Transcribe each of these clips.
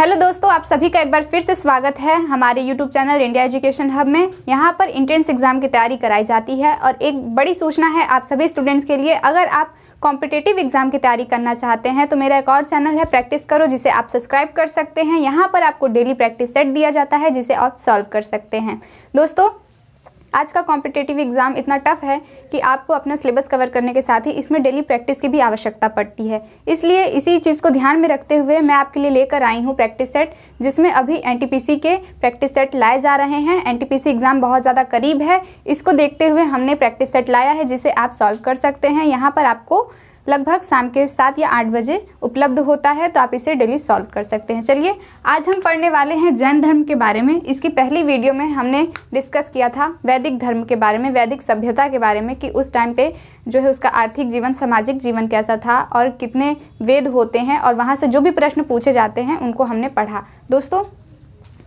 Hello दोस्तों, आप सभी का एक बार फिर से स्वागत है हमारे YouTube channel India education hub में। यहाँ पर एंट्रेंस एग्जाम की तैयारी कराई जाती है और एक बड़ी सूचना है आप सभी स्टूडेंट्स के लिए। अगर आप कॉम्पिटिटिव एग्जाम की तैयारी करना चाहते हैं तो मेरा एक और चैनल है प्रैक्टिस करो, जिसे आप सब्सक्राइब कर सकते हैं। यहाँ पर आपको डेली प्रैक्टिस सेट दिया जाता है जिसे आप सॉल्व कर सकते हैं। दोस्तों, आज का कॉम्पिटिटिव एग्ज़ाम इतना टफ है कि आपको अपना सिलेबस कवर करने के साथ ही इसमें डेली प्रैक्टिस की भी आवश्यकता पड़ती है। इसलिए इसी चीज़ को ध्यान में रखते हुए मैं आपके लिए लेकर आई हूँ प्रैक्टिस सेट, जिसमें अभी एनटीपीसी के प्रैक्टिस सेट लाए जा रहे हैं। एनटीपीसी एग्ज़ाम बहुत ज़्यादा करीब है, इसको देखते हुए हमने प्रैक्टिस सेट लाया है जिसे आप सॉल्व कर सकते हैं। यहाँ पर आपको लगभग शाम के 7 या 8 बजे उपलब्ध होता है, तो आप इसे डेली सॉल्व कर सकते हैं। चलिए, आज हम पढ़ने वाले हैं जैन धर्म के बारे में। इसकी पहली वीडियो में हमने डिस्कस किया था वैदिक धर्म के बारे में, वैदिक सभ्यता के बारे में, कि उस टाइम पे जो है उसका आर्थिक जीवन, सामाजिक जीवन कैसा था और कितने वेद होते हैं और वहाँ से जो भी प्रश्न पूछे जाते हैं उनको हमने पढ़ा। दोस्तों,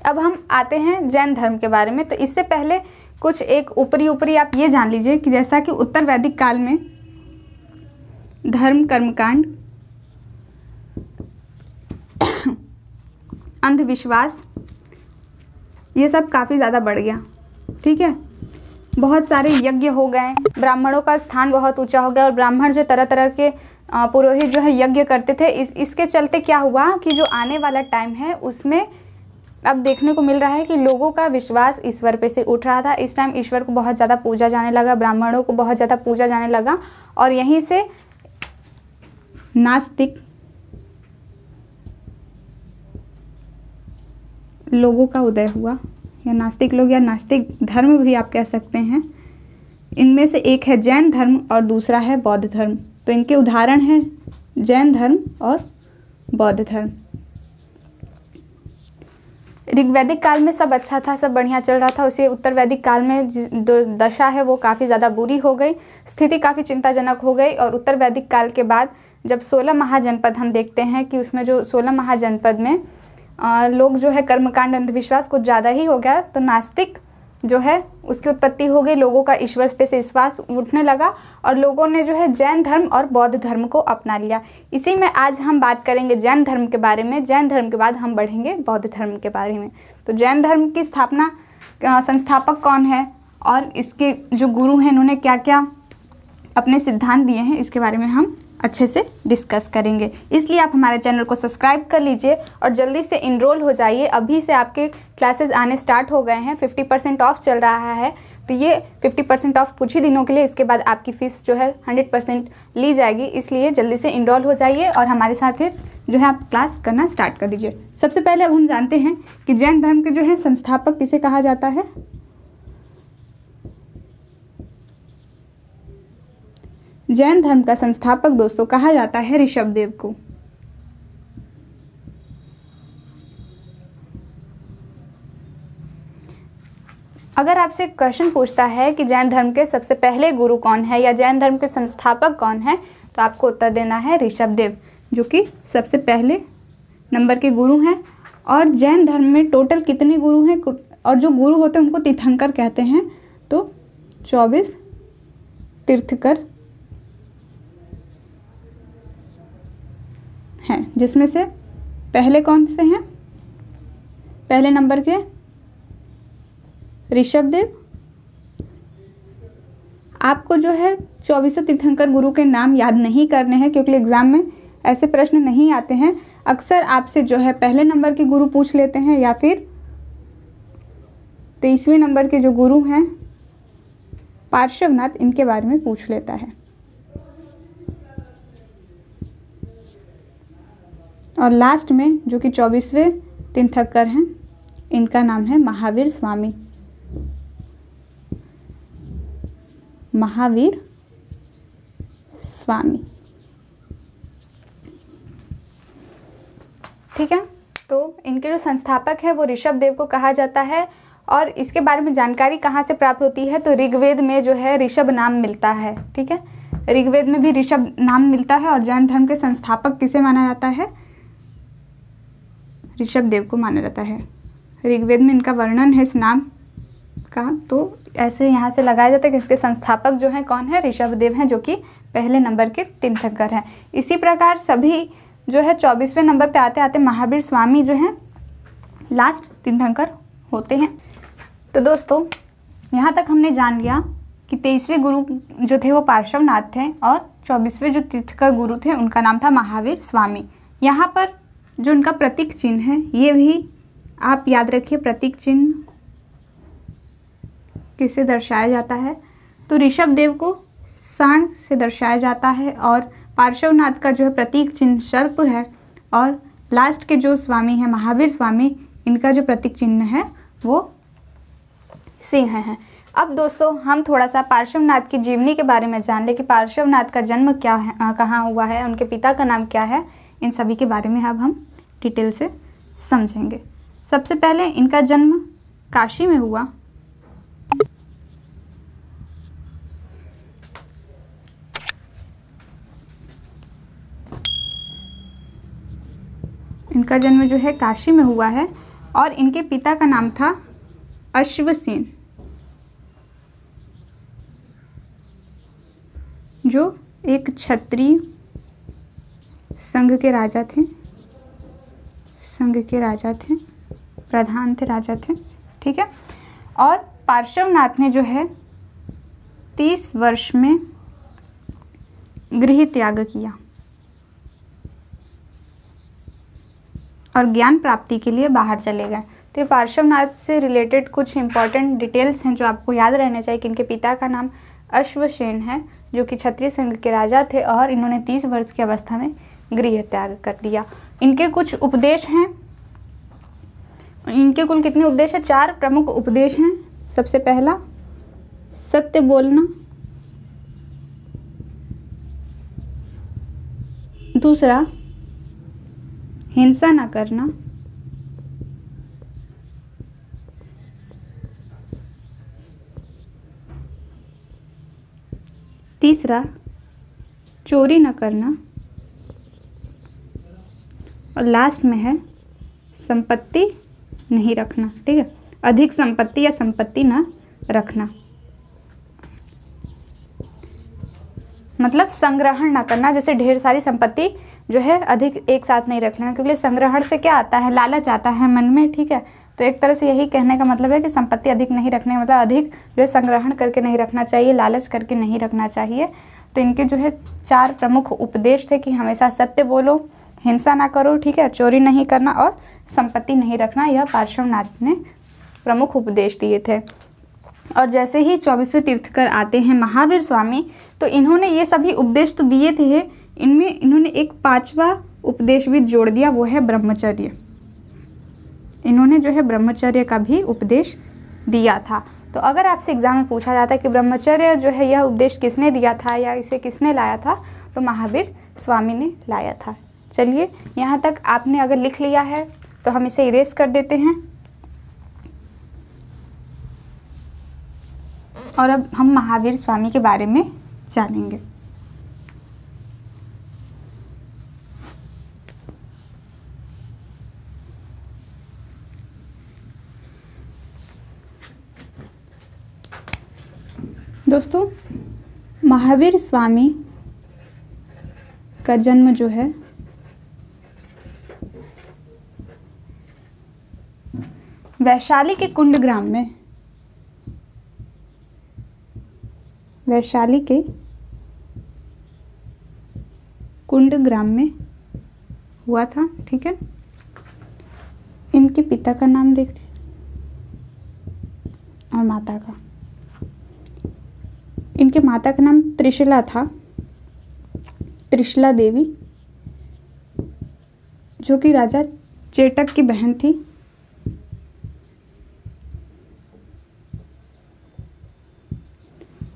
अब हम आते हैं जैन धर्म के बारे में। तो इससे पहले कुछ एक ऊपरी आप ये जान लीजिए कि जैसा कि उत्तर वैदिक काल में धर्म, कर्मकांड, अंधविश्वास, ये सब काफ़ी ज़्यादा बढ़ गया। ठीक है, बहुत सारे यज्ञ हो गए, ब्राह्मणों का स्थान बहुत ऊंचा हो गया और ब्राह्मण जो तरह तरह के पुरोहित जो है यज्ञ करते थे। इसके चलते क्या हुआ कि जो आने वाला टाइम है उसमें अब देखने को मिल रहा है कि लोगों का विश्वास ईश्वर पे से उठ रहा था। इस टाइम ईश्वर को बहुत ज़्यादा पूजा जाने लगा, ब्राह्मणों को बहुत ज़्यादा पूजा जाने लगा और यहीं से नास्तिक लोगों का उदय हुआ, या नास्तिक लोग या नास्तिक धर्म भी आप कह सकते हैं। इनमें से एक है जैन धर्म और दूसरा है बौद्ध धर्म। तो इनके उदाहरण हैं जैन धर्म और बौद्ध धर्म। ऋग्वैदिक काल में सब अच्छा था, सब बढ़िया चल रहा था। उसे उत्तर वैदिक काल में जो दशा है वो काफ़ी ज़्यादा बुरी हो गई, स्थिति काफ़ी चिंताजनक हो गई। और उत्तर वैदिक काल के बाद जब 16 महाजनपद हम देखते हैं कि उसमें जो 16 महाजनपद में लोग जो है कर्मकांड, अंधविश्वास कुछ ज़्यादा ही हो गया, तो नास्तिक जो है उसकी उत्पत्ति हो गई। लोगों का ईश्वर पे से विश्वास उठने लगा और लोगों ने जो है जैन धर्म और बौद्ध धर्म को अपना लिया। इसी में आज हम बात करेंगे जैन धर्म के बारे में। जैन धर्म के बाद हम बढ़ेंगे बौद्ध धर्म के बारे में। तो जैन धर्म की स्थापना, संस्थापक कौन है और इसके जो गुरु हैं उन्होंने क्या क्या अपने सिद्धांत दिए हैं, इसके बारे में हम अच्छे से डिस्कस करेंगे। इसलिए आप हमारे चैनल को सब्सक्राइब कर लीजिए और जल्दी से इनरोल हो जाइए। अभी से आपके क्लासेस आने स्टार्ट हो गए हैं, 50% ऑफ चल रहा है। तो ये 50% ऑफ कुछ ही दिनों के लिए, इसके बाद आपकी फ़ीस जो है 100% ली जाएगी। इसलिए जल्दी से इनरोल हो जाइए और हमारे साथ जो है आप क्लास करना स्टार्ट कर दीजिए। सबसे पहले अब हम जानते हैं कि जैन धर्म के जो है संस्थापक किसे कहा जाता है। जैन धर्म का संस्थापक दोस्तों कहा जाता है ऋषभदेव को। अगर आपसे क्वेश्चन पूछता है कि जैन धर्म के सबसे पहले गुरु कौन है या जैन धर्म के संस्थापक कौन है, तो आपको उत्तर देना है ऋषभदेव, जो कि सबसे पहले नंबर के गुरु हैं। और जैन धर्म में टोटल कितने गुरु हैं, और जो गुरु होते हैं उनको तीर्थंकर कहते हैं। तो 24 तीर्थकर हैं, जिसमें से पहले कौन से हैं, पहले नंबर के ऋषभदेव। आपको जो है 24 तीर्थंकर गुरु के नाम याद नहीं करने हैं, क्योंकि एग्जाम में ऐसे प्रश्न नहीं आते हैं। अक्सर आपसे जो है पहले नंबर के गुरु पूछ लेते हैं या फिर 23वें नंबर के जो गुरु हैं पार्श्वनाथ, इनके बारे में पूछ लेता है। और लास्ट में जो कि 24वें तीर्थंकर हैं, इनका नाम है महावीर स्वामी। महावीर स्वामी। ठीक है, तो इनके जो संस्थापक है वो ऋषभदेव को कहा जाता है। और इसके बारे में जानकारी कहाँ से प्राप्त होती है, तो ऋग्वेद में जो है ऋषभ नाम मिलता है। ठीक है, ऋग्वेद में भी ऋषभ नाम मिलता है। और जैन धर्म के संस्थापक किसे माना जाता है, ऋषभदेव को माना जाता है। ऋग्वेद में इनका वर्णन है इस नाम का, तो ऐसे यहाँ से लगाया जाता है कि इसके संस्थापक जो हैं कौन है, ऋषभदेव हैं, जो कि पहले नंबर के तीर्थंकर हैं। इसी प्रकार सभी जो है 24वें नंबर पे आते आते महावीर स्वामी जो हैं लास्ट तीर्थंकर होते हैं। तो दोस्तों यहाँ तक हमने जान लिया कि 23वें गुरु जो थे वो पार्श्वनाथ थे और 24वें जो तीर्थंकर गुरु थे उनका नाम था महावीर स्वामी। यहाँ पर जो उनका प्रतीक चिन्ह है ये भी आप याद रखिए। प्रतीक चिन्ह किससे दर्शाया जाता है? तो ऋषभ देव को सांड से दर्शाया जाता है और पार्श्वनाथ का जो है प्रतीक चिन्ह सर्प है और लास्ट के जो स्वामी है महावीर स्वामी, इनका जो प्रतीक चिन्ह है वो सिंह है। अब दोस्तों हम थोड़ा सा पार्श्वनाथ की जीवनी के बारे में जान ले कि पार्श्वनाथ का जन्म क्या है, कहाँ हुआ है, उनके पिता का नाम क्या है, इन सभी के बारे में अब हम डिटेल से समझेंगे। सबसे पहले इनका जन्म काशी में हुआ। इनका जन्म जो है काशी में हुआ है और इनके पिता का नाम था अश्वसेन, जो एक क्षत्रिय संघ के राजा थे। प्रधान थे, राजा थे, ठीक है। और पार्श्वनाथ ने जो है 30 वर्ष में गृह त्याग किया और ज्ञान प्राप्ति के लिए बाहर चले गए। तो ये पार्श्वनाथ से रिलेटेड कुछ इंपॉर्टेंट डिटेल्स हैं जो आपको याद रहने चाहिए कि इनके पिता का नाम अश्वसेन है, जो कि क्षत्रिय संघ के राजा थे और इन्होंने 30 वर्ष की अवस्था में गृह त्याग कर दिया। इनके कुछ उपदेश हैं। इनके कुल कितने उपदेश हैं? 4 प्रमुख उपदेश हैं। सबसे पहला सत्य बोलना, दूसरा हिंसा न करना, तीसरा चोरी न करना और लास्ट में है संपत्ति नहीं रखना, ठीक है। अधिक संपत्ति या संपत्ति न रखना, मतलब संग्रहण न करना। जैसे ढेर सारी संपत्ति जो है अधिक एक साथ नहीं रख लेना, क्योंकि संग्रहण से क्या आता है? लालच आता है मन में, ठीक है। तो एक तरह से यही कहने का मतलब है कि संपत्ति अधिक नहीं रखने, मतलब अधिक जो है संग्रहण करके नहीं रखना चाहिए, लालच करके नहीं रखना चाहिए। तो इनके जो है 4 प्रमुख उपदेश थे कि हमेशा सत्य बोलो, हिंसा ना करो, ठीक है, चोरी नहीं करना और संपत्ति नहीं रखना। यह पार्श्वनाथ ने प्रमुख उपदेश दिए थे। और जैसे ही 24वें तीर्थंकर आते हैं महावीर स्वामी, तो इन्होंने ये सभी उपदेश तो दिए थे, इनमें इन्होंने एक 5वां उपदेश भी जोड़ दिया, वो है ब्रह्मचर्य। इन्होंने जो है ब्रह्मचर्य का भी उपदेश दिया था। तो अगर आपसे एग्जाम में पूछा जाता है कि ब्रह्मचर्य जो है यह उपदेश किसने दिया था या इसे किसने लाया था, तो महावीर स्वामी ने लाया था। चलिए यहाँ तक आपने अगर लिख लिया है तो हम इसे इरेज कर देते हैं और अब हम महावीर स्वामी के बारे में जानेंगे। दोस्तों महावीर स्वामी का जन्म जो है वैशाली के कुंड ग्राम में, वैशाली के कुंड ग्राम में हुआ था, ठीक है। इनके पिता का नाम देखते और माता का। इनके माता का नाम त्रिशला था, त्रिशला देवी, जो कि राजा चेटक की बहन थी।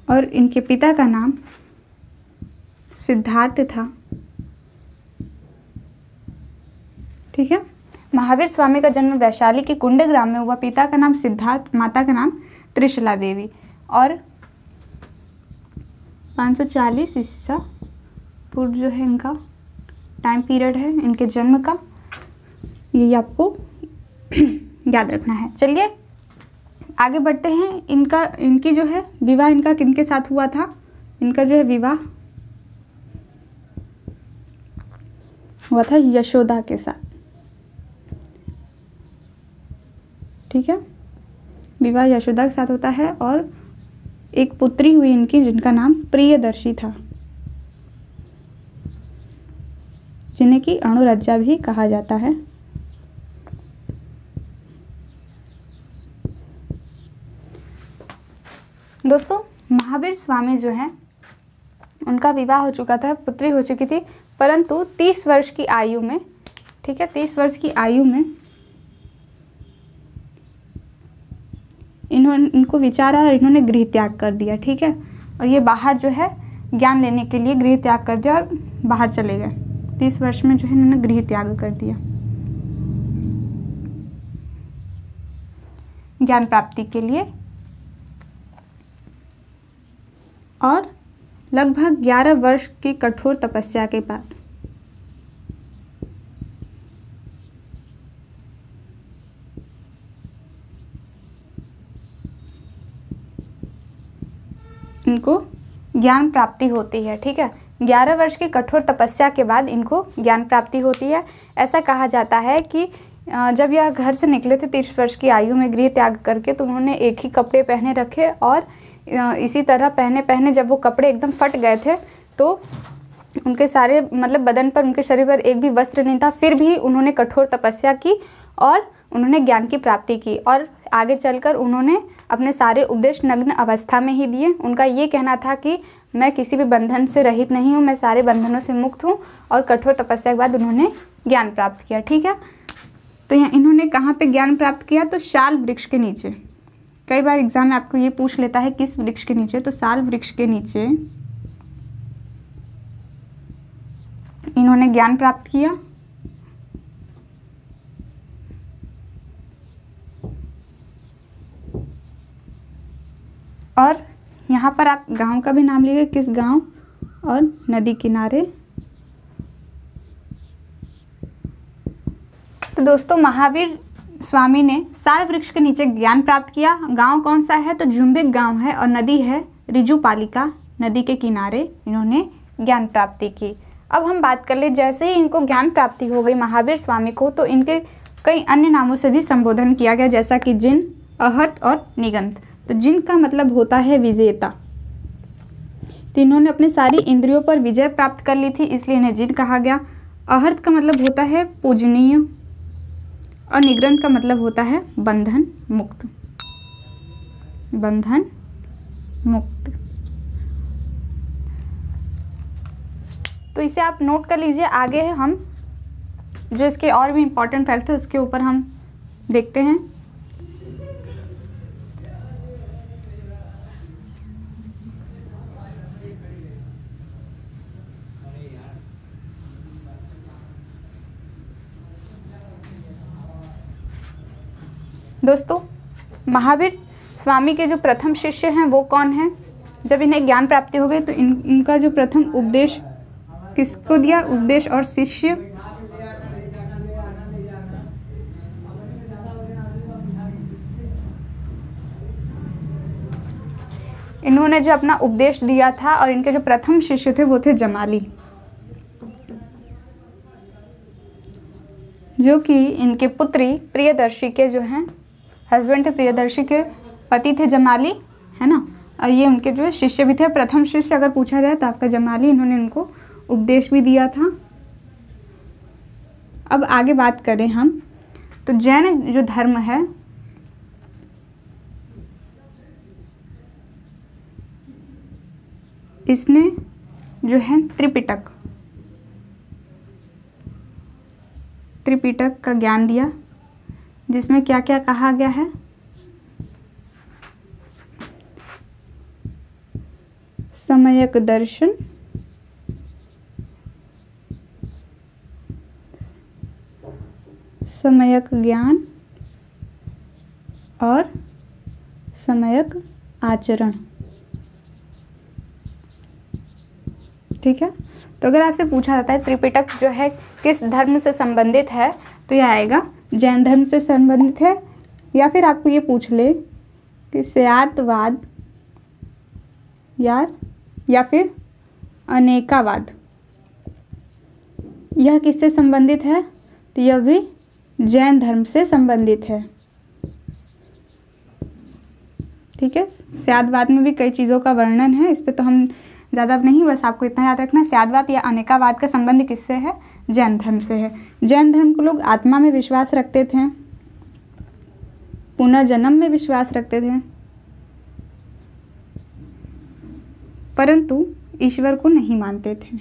और इनके पिता का नाम सिद्धार्थ था, ठीक है। महावीर स्वामी का जन्म वैशाली के कुंड ग्राम में हुआ। पिता का नाम सिद्धार्थ, माता का नाम त्रिशला देवी। और 540 ईसा पूर्व जो है इनका टाइम पीरियड है इनके जन्म का, ये आपको याद रखना है। चलिए आगे बढ़ते हैं। इनकी जो है विवाह इनका किनके साथ हुआ था? इनका जो है विवाह हुआ था यशोदा के साथ। ठीक है, विवाह यशोदा के साथ होता है और एक पुत्री हुई इनकी जिनका नाम प्रियदर्शी था, जिन्हें की अणुरज्जा भी कहा जाता है। दोस्तों, महावीर स्वामी जो हैं उनका विवाह हो चुका था, पुत्री हो चुकी थी, परंतु 30 वर्ष की आयु में, ठीक है, 30 वर्ष की आयु में इनको विचार आया और इन्होंने गृह त्याग कर दिया। ठीक है, और ये बाहर जो है ज्ञान लेने के लिए गृह त्याग कर दिया और बाहर चले गए। 30 वर्ष में जो है इन्होंने गृह त्याग कर दिया ज्ञान प्राप्ति के लिए। और लगभग 11 वर्ष की कठोर तपस्या के बाद इनको ज्ञान प्राप्ति होती है। ठीक है, 11 वर्ष की कठोर तपस्या के बाद इनको ज्ञान प्राप्ति होती है। ऐसा कहा जाता है कि जब यह घर से निकले थे 30 वर्ष की आयु में गृह त्याग करके, तो उन्होंने एक ही कपड़े पहने रखे और इसी तरह पहने पहने जब वो कपड़े एकदम फट गए थे तो उनके सारे मतलब बदन पर, उनके शरीर पर एक भी वस्त्र नहीं था, फिर भी उन्होंने कठोर तपस्या की और उन्होंने ज्ञान की प्राप्ति की। और आगे चलकर उन्होंने अपने सारे उपदेश नग्न अवस्था में ही दिए। उनका ये कहना था कि मैं किसी भी बंधन से रहित नहीं हूँ, मैं सारे बंधनों से मुक्त हूँ। और कठोर तपस्या के बाद उन्होंने ज्ञान प्राप्त किया। ठीक है, तो यहाँ इन्होंने कहाँ पे ज्ञान प्राप्त किया? तो शाल वृक्ष के नीचे। कई बार एग्जाम में आपको ये पूछ लेता है किस वृक्ष के नीचे, तो साल वृक्ष के नीचे इन्होंने ज्ञान प्राप्त किया। और यहाँ पर आप गांव का भी नाम लिखिए, किस गांव, और नदी किनारे। तो दोस्तों, महावीर स्वामी ने साल वृक्ष के नीचे ज्ञान प्राप्त किया। गांव कौन सा है? तो जुम्बिक गांव है और नदी है रिजुपालिका। नदी के किनारे इन्होंने ज्ञान प्राप्ति की। अब हम बात कर ले, जैसे ही इनको ज्ञान प्राप्ति हो गई महावीर स्वामी को, तो इनके कई अन्य नामों से भी संबोधन किया गया, जैसा कि जिन, अहर्त और निगंत। तो जिन का मतलब होता है विजेता। तो इन्होंने अपने सारी इंद्रियों पर विजय प्राप्त कर ली थी, इसलिए इन्हें जिन कहा गया। अहर्त का मतलब होता है पूजनीय और निग्रंथ का मतलब होता है बंधन मुक्त। बंधन मुक्त। तो इसे आप नोट कर लीजिए। आगे है हम जो इसके और भी इम्पोर्टेंट फैक्ट है उसके ऊपर हम देखते हैं। दोस्तों, महावीर स्वामी के जो प्रथम शिष्य हैं वो कौन है? जब इन्हें ज्ञान प्राप्ति हो गई तो इनका जो प्रथम उपदेश किसको दिया? उपदेश और शिष्य इन्होंने जो अपना उपदेश दिया था, और इनके जो प्रथम शिष्य थे वो थे जमाली, जो कि इनके पुत्री प्रियदर्शी के जो हैं हस्बैंड थे। प्रियदर्शी के पति थे जमाली, है ना। और ये उनके जो है शिष्य भी थे। प्रथम शिष्य अगर पूछा जाए तो आपका जमाली, इन्होंने इनको उपदेश भी दिया था। अब आगे बात करें हम, तो जैन जो धर्म है इसने जो है त्रिपिटक का ज्ञान दिया, जिसमें क्या क्या कहा गया है? सम्यक दर्शन, सम्यक ज्ञान और सम्यक आचरण। ठीक है, तो अगर आपसे पूछा जाता है त्रिपिटक जो है किस धर्म से संबंधित है, तो यह आएगा जैन धर्म से संबंधित है। या फिर आपको ये पूछ ले कि स्यातवाद या फिर अनेकावाद, यह किससे संबंधित है? तो यह भी जैन धर्म से संबंधित है। ठीक है। स्यादवाद में भी कई चीज़ों का वर्णन है, इस पे तो हम ज़्यादा नहीं, बस आपको इतना याद रखना, स्यादवाद या अनेकावाद का संबंध किससे है? जैन धर्म से है। जैन धर्म को लोग आत्मा में विश्वास रखते थे, पुनर्जन्म में विश्वास रखते थे, परंतु ईश्वर को नहीं मानते थे।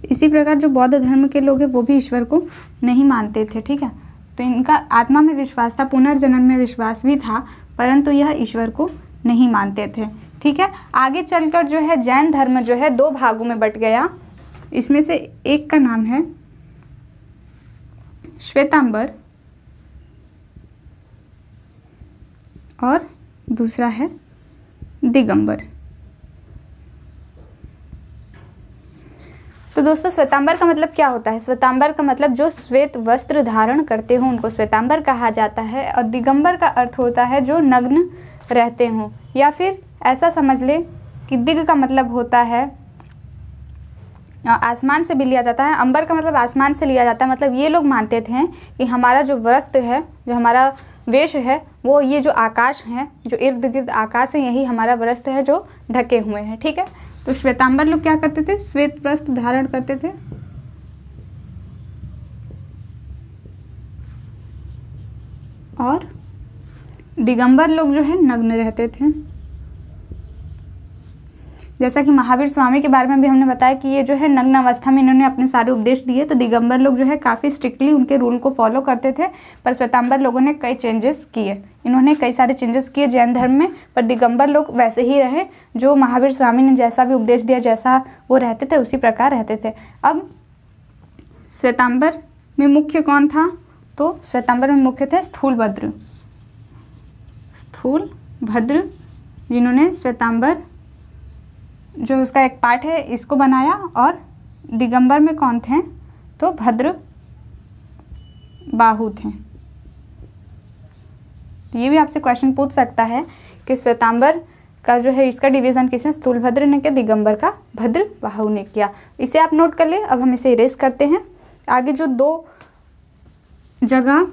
इसी प्रकार जो बौद्ध धर्म के लोग हैं वो भी ईश्वर को नहीं मानते थे, ठीक है। तो इनका आत्मा में विश्वास था, पुनर्जन्म में विश्वास भी था, परंतु यह ईश्वर को नहीं मानते थे, ठीक है। आगे चलकर जो है जैन धर्म जो है 2 भागों में बट गया। इसमें से एक का नाम है श्वेतांबर और दूसरा है दिगंबर। तो दोस्तों श्वेतांबर का मतलब क्या होता है? श्वेतांबर का मतलब जो श्वेत वस्त्र धारण करते हो उनको श्वेतांबर कहा जाता है, और दिगंबर का अर्थ होता है जो नग्न रहते हों, या फिर ऐसा समझ ले कि दिग का मतलब होता है आसमान से भी लिया जाता है, अंबर का मतलब आसमान से लिया जाता है। मतलब ये लोग मानते थे कि हमारा जो वस्त्र है, जो हमारा वेश है, वो ये जो आकाश है, जो इर्द गिर्द आकाश है, यही हमारा वस्त्र है जो ढके हुए हैं, ठीक है। तो श्वेतांबर लोग क्या करते थे? श्वेत वस्त्र धारण करते थे, और दिगंबर लोग जो है नग्न रहते थे। जैसा कि महावीर स्वामी के बारे में भी हमने बताया कि ये जो है नग्न अवस्था में इन्होंने अपने सारे उपदेश दिए। तो दिगंबर लोग जो है काफ़ी स्ट्रिक्टली उनके रूल को फॉलो करते थे, पर श्वेतांबर लोगों ने कई चेंजेस किए, इन्होंने कई सारे चेंजेस किए जैन धर्म में, पर दिगंबर लोग वैसे ही रहे, जो महावीर स्वामी ने जैसा भी उपदेश दिया, जैसा वो रहते थे उसी प्रकार रहते थे। अब श्वेतांबर में मुख्य कौन था? तो श्वेतांबर में मुख्य थे स्थूलभद्र, स्थूलभद्र जिन्होंने श्वेतांबर जो उसका एक पार्ट है इसको बनाया। और दिगंबर में कौन थे? तो भद्र बाहु थे। ये भी आपसे क्वेश्चन पूछ सकता है कि श्वेतांबर का जो है इसका डिवीजन किसने? स्थूलभद्र ने किया, दिगंबर का भद्र बाहु ने किया। इसे आप नोट कर ले। अब हम इसे इरेज करते हैं। आगे जो 2 जगह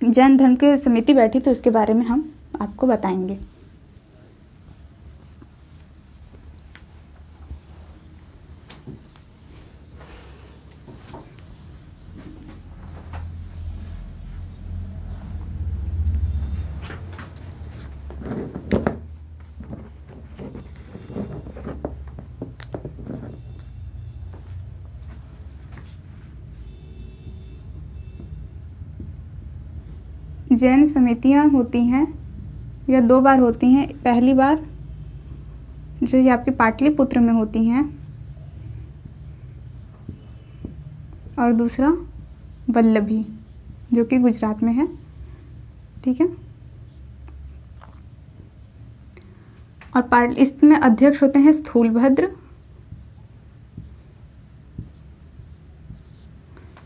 जैन धर्म की समिति बैठी थी उसके बारे में हम आपको बताएंगे। जैन समितियां होती हैं, या 2 बार होती हैं। पहली बार जो ये आपके पाटलिपुत्र में होती हैं, और दूसरा वल्लभी जो कि गुजरात में है, ठीक है। और इसमें अध्यक्ष होते हैं स्थूलभद्र,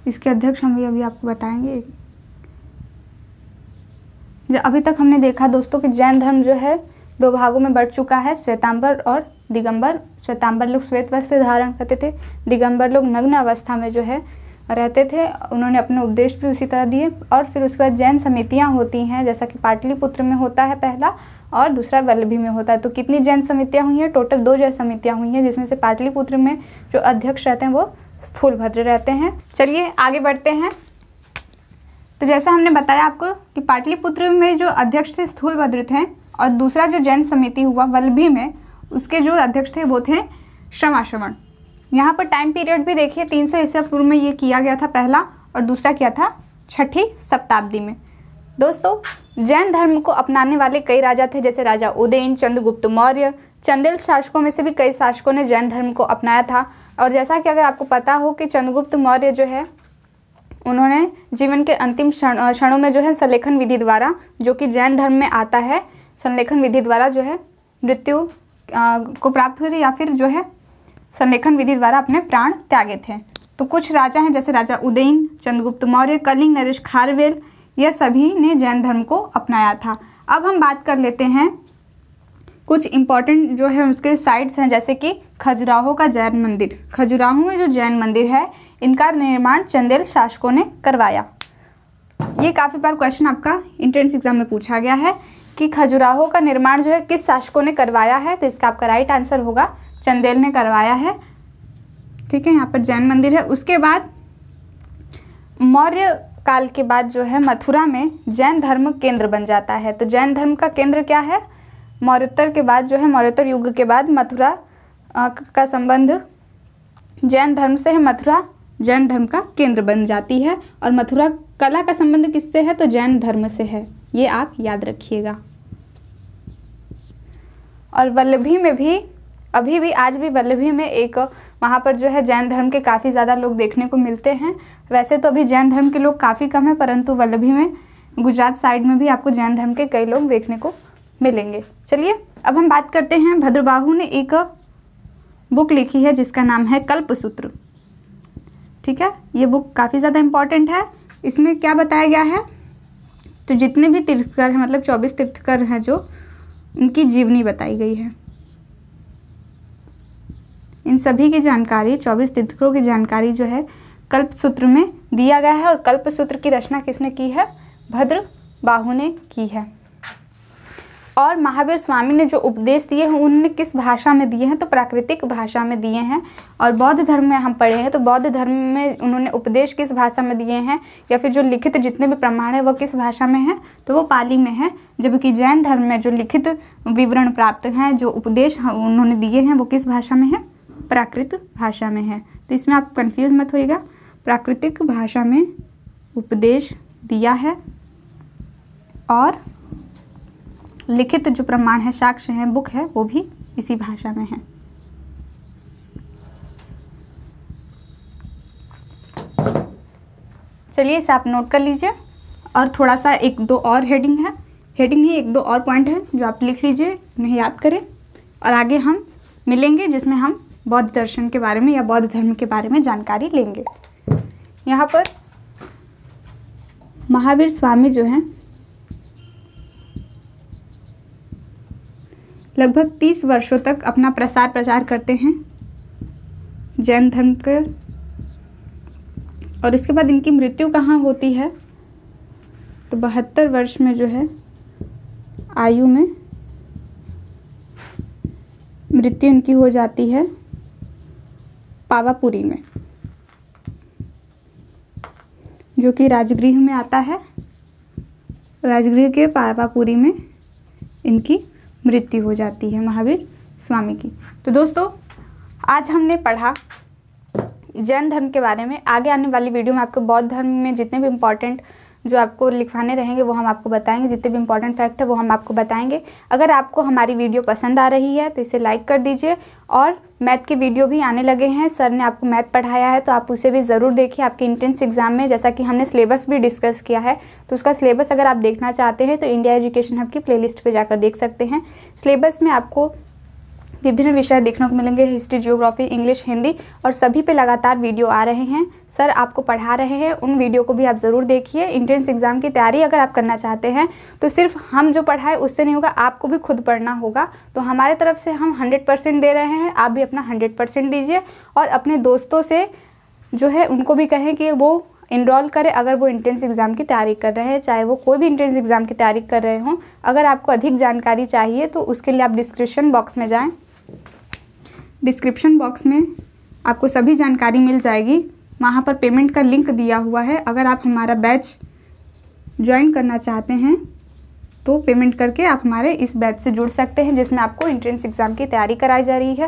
इसके अध्यक्ष हम अभी आपको बताएंगे। अभी तक हमने देखा दोस्तों कि जैन धर्म जो है 2 भागों में बढ़ चुका है, श्वेतांबर और दिगंबर। श्वेतांबर लोग श्वेत वस्त्र धारण करते थे, दिगंबर लोग नग्न अवस्था में जो है रहते थे, उन्होंने अपने उपदेश भी उसी तरह दिए। और फिर उसके बाद जैन समितियां होती हैं, जैसा कि पाटलिपुत्र में होता है पहला, और दूसरा वल्लभी में होता है। तो कितनी जैन समितियां हुई हैं? टोटल 2 जैन समितियां हुई हैं, जिसमें से पाटलिपुत्र में जो अध्यक्ष रहते हैं वो स्थूलभद्र रहते हैं। चलिए आगे बढ़ते हैं। तो जैसा हमने बताया आपको कि पाटलिपुत्र में जो अध्यक्ष थे स्थूलभद्र थे, और दूसरा जो जैन समिति हुआ वल्लभी में, उसके जो अध्यक्ष थे वो थे श्रमाश्रवण। यहाँ पर टाइम पीरियड भी देखिए, 300 ईसा पूर्व में ये किया गया था पहला, और दूसरा किया था 6ठी शताब्दी में। दोस्तों जैन धर्म को अपनाने वाले कई राजा थे, जैसे राजा उदयन, चंद्रगुप्त मौर्य, चंदेल शासकों में से भी कई शासकों ने जैन धर्म को अपनाया था। और जैसा कि अगर आपको पता हो कि चंद्रगुप्त मौर्य जो है उन्होंने जीवन के अंतिम क्षणों में जो है संलेखन विधि द्वारा, जो कि जैन धर्म में आता है, संलेखन विधि द्वारा जो है मृत्यु को प्राप्त हुए थे, या फिर जो है संलेखन विधि द्वारा अपने प्राण त्यागे थे। तो कुछ राजा हैं जैसे राजा उदयन, चंद्रगुप्त मौर्य, कलिंग नरेश खारवेल, यह सभी ने जैन धर्म को अपनाया था। अब हम बात कर लेते हैं कुछ इम्पॉर्टेंट जो है उसके साइट्स हैं, जैसे कि खजुराहो का जैन मंदिर, खजुराहो में जो जैन मंदिर है इनका निर्माण चंदेल शासकों ने करवाया। ये काफ़ी बार क्वेश्चन आपका एंट्रेंस एग्जाम में पूछा गया है कि खजुराहो का निर्माण जो है किस शासकों ने करवाया है, तो इसका आपका राइट आंसर होगा चंदेल ने करवाया है। ठीक है, यहाँ पर जैन मंदिर है। उसके बाद मौर्य काल के बाद जो है मथुरा में जैन धर्म केंद्र बन जाता है। तो जैन धर्म का केंद्र क्या है, मौर्योत्तर के बाद जो है मौर्योत्तर युग के बाद मथुरा का संबंध जैन धर्म से है, मथुरा जैन धर्म का केंद्र बन जाती है। और मथुरा कला का संबंध किससे है, तो जैन धर्म से है, ये आप याद रखिएगा। और वल्लभी में भी अभी भी आज भी वल्लभी में एक वहाँ पर जो है जैन धर्म के काफ़ी ज़्यादा लोग देखने को मिलते हैं। वैसे तो अभी जैन धर्म के लोग काफ़ी कम हैं, परंतु वल्लभी में गुजरात साइड में भी आपको जैन धर्म के कई लोग देखने को मिलेंगे। चलिए अब हम बात करते हैं, भद्रबाहु ने एक बुक लिखी है जिसका नाम है कल्पसूत्र। ठीक है, ये बुक काफ़ी ज़्यादा इम्पॉर्टेंट है। इसमें क्या बताया गया है, तो जितने भी तीर्थकर हैं, मतलब 24 तीर्थकर हैं जो, उनकी जीवनी बताई गई है। इन सभी की जानकारी, 24 तीर्थकरों की जानकारी जो है कल्पसूत्र में दिया गया है। और कल्पसूत्र की रचना किसने की है, भद्रबाहु ने की है। और महावीर स्वामी ने जो उपदेश दिए हैं उन्होंने किस भाषा में दिए हैं, तो प्राकृतिक भाषा में दिए हैं। और बौद्ध धर्म में हम पढ़ेंगे तो बौद्ध धर्म में उन्होंने उपदेश किस भाषा में दिए हैं, या फिर जो लिखित जितने भी प्रमाण है वो किस भाषा में है, तो वो पाली में है। जबकि जैन धर्म में जो लिखित विवरण प्राप्त हैं, जो उपदेश उन्होंने दिए हैं, वो किस भाषा में है, प्राकृत भाषा में है। तो इसमें आप कंफ्यूज मत होइएगा, प्राकृतिक भाषा में उपदेश दिया है। और लिखित जो प्रमाण है, साक्ष्य है, बुक है, वो भी इसी भाषा में है। चलिए इसे आप नोट कर लीजिए। और थोड़ा सा एक दो और हेडिंग नहीं, एक दो और पॉइंट है जो आप लिख लीजिए, उन्हें याद करें। और आगे हम मिलेंगे जिसमें हम बौद्ध दर्शन के बारे में या बौद्ध धर्म के बारे में जानकारी लेंगे। यहाँ पर महावीर स्वामी जो हैं लगभग 30 वर्षों तक अपना प्रचार करते हैं जैन धर्म के। और इसके बाद इनकी मृत्यु कहाँ होती है, तो 72 वर्ष में जो है आयु में मृत्यु इनकी हो जाती है पावापुरी में, जो कि राजगृह में आता है। राजगृह के पावापुरी में इनकी मृत्यु हो जाती है महावीर स्वामी की। तो दोस्तों आज हमने पढ़ा जैन धर्म के बारे में। आगे आने वाली वीडियो में आपको बौद्ध धर्म में जितने भी इम्पोर्टेंट जो आपको लिखवाने रहेंगे वो हम आपको बताएंगे, जितने भी इम्पोर्टेंट फैक्ट है वो हम आपको बताएंगे। अगर आपको हमारी वीडियो पसंद आ रही है तो इसे लाइक कर दीजिए। और मैथ के वीडियो भी आने लगे हैं, सर ने आपको मैथ पढ़ाया है तो आप उसे भी ज़रूर देखिए आपके एंट्रेंस एग्जाम में। जैसा कि हमने सिलेबस भी डिस्कस किया है, तो उसका सिलेबस अगर आप देखना चाहते हैं तो इंडिया एजुकेशन हब की प्लेलिस्ट पे जाकर देख सकते हैं। सिलेबस में आपको विभिन्न विषय देखने को मिलेंगे, हिस्ट्री, ज्योग्राफी, इंग्लिश, हिंदी, और सभी पे लगातार वीडियो आ रहे हैं। सर आपको पढ़ा रहे हैं, उन वीडियो को भी आप ज़रूर देखिए। एंट्रेंस एग्जाम की तैयारी अगर आप करना चाहते हैं तो सिर्फ हम जो पढ़ाए उससे नहीं होगा, आपको भी खुद पढ़ना होगा। तो हमारे तरफ से हम 100% दे रहे हैं, आप भी अपना 100% दीजिए। और अपने दोस्तों से जो है उनको भी कहें कि वो इनरोल करें अगर वो एंट्रेंस एग्ज़ाम की तैयारी कर रहे हैं, चाहे वो कोई भी एंट्रेंस एग्ज़ाम की तैयारी कर रहे हों। अगर आपको अधिक जानकारी चाहिए तो उसके लिए आप डिस्क्रिप्शन बॉक्स में जाएं। डिस्क्रिप्शन बॉक्स में आपको सभी जानकारी मिल जाएगी, वहाँ पर पेमेंट का लिंक दिया हुआ है। अगर आप हमारा बैच ज्वाइन करना चाहते हैं तो पेमेंट करके आप हमारे इस बैच से जुड़ सकते हैं, जिसमें आपको एंट्रेंस एग्ज़ाम की तैयारी कराई जा रही है।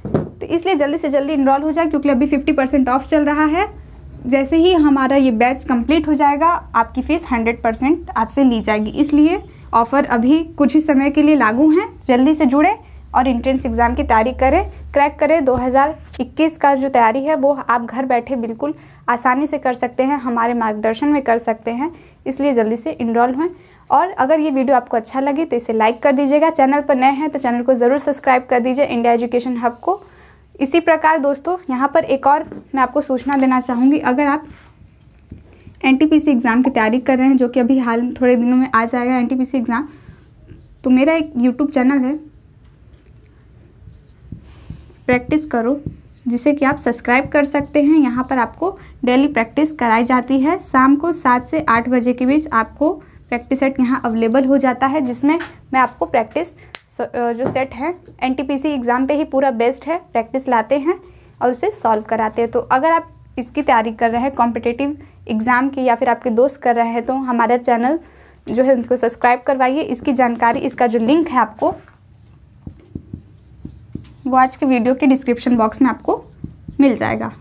तो इसलिए जल्दी से जल्दी इनरोल हो जाए, क्योंकि अभी 50% ऑफ चल रहा है। जैसे ही हमारा ये बैच कंप्लीट हो जाएगा आपकी फ़ीस 100% आपसे ली जाएगी। इसलिए ऑफ़र अभी कुछ ही समय के लिए लागू हैं। जल्दी से जुड़ें और एंट्रेंस एग्ज़ाम की तैयारी करें, क्रैक करें। 2021 का जो तैयारी है वो आप घर बैठे बिल्कुल आसानी से कर सकते हैं, हमारे मार्गदर्शन में कर सकते हैं। इसलिए जल्दी से इनरोल हों। और अगर ये वीडियो आपको अच्छा लगे तो इसे लाइक कर दीजिएगा। चैनल पर नए हैं तो चैनल को ज़रूर सब्सक्राइब कर दीजिए, इंडिया एजुकेशन हब को। इसी प्रकार दोस्तों यहाँ पर एक और मैं आपको सूचना देना चाहूँगी। अगर आप NTPC एग्ज़ाम की तैयारी कर रहे हैं, जो कि अभी हाल में थोड़े दिनों में आ जाएगा NTPC एग्ज़ाम, तो मेरा एक YouTube चैनल है प्रैक्टिस करो, जिसे कि आप सब्सक्राइब कर सकते हैं। यहाँ पर आपको डेली प्रैक्टिस कराई जाती है। शाम को 7 से 8 बजे के बीच आपको प्रैक्टिस सेट यहाँ अवेलेबल हो जाता है, जिसमें मैं आपको प्रैक्टिस जो सेट है NTPC एग्ज़ाम पे ही पूरा बेस्ड है, प्रैक्टिस लाते हैं और उसे सॉल्व कराते हैं। तो अगर आप इसकी तैयारी कर रहे हैं कॉम्पिटिटिव एग्ज़ाम की, या फिर आपके दोस्त कर रहे हैं, तो हमारा चैनल जो है उनको सब्सक्राइब करवाइए। इसकी जानकारी, इसका जो लिंक है आपको, वो आज के वीडियो के डिस्क्रिप्शन बॉक्स में आपको मिल जाएगा।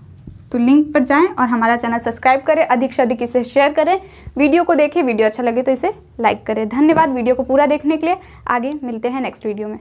तो लिंक पर जाएं और हमारा चैनल सब्सक्राइब करें, अधिक से अधिक इसे शेयर करें, वीडियो को देखें, वीडियो अच्छा लगे तो इसे लाइक करें। धन्यवाद वीडियो को पूरा देखने के लिए। आगे मिलते हैं नेक्स्ट वीडियो में।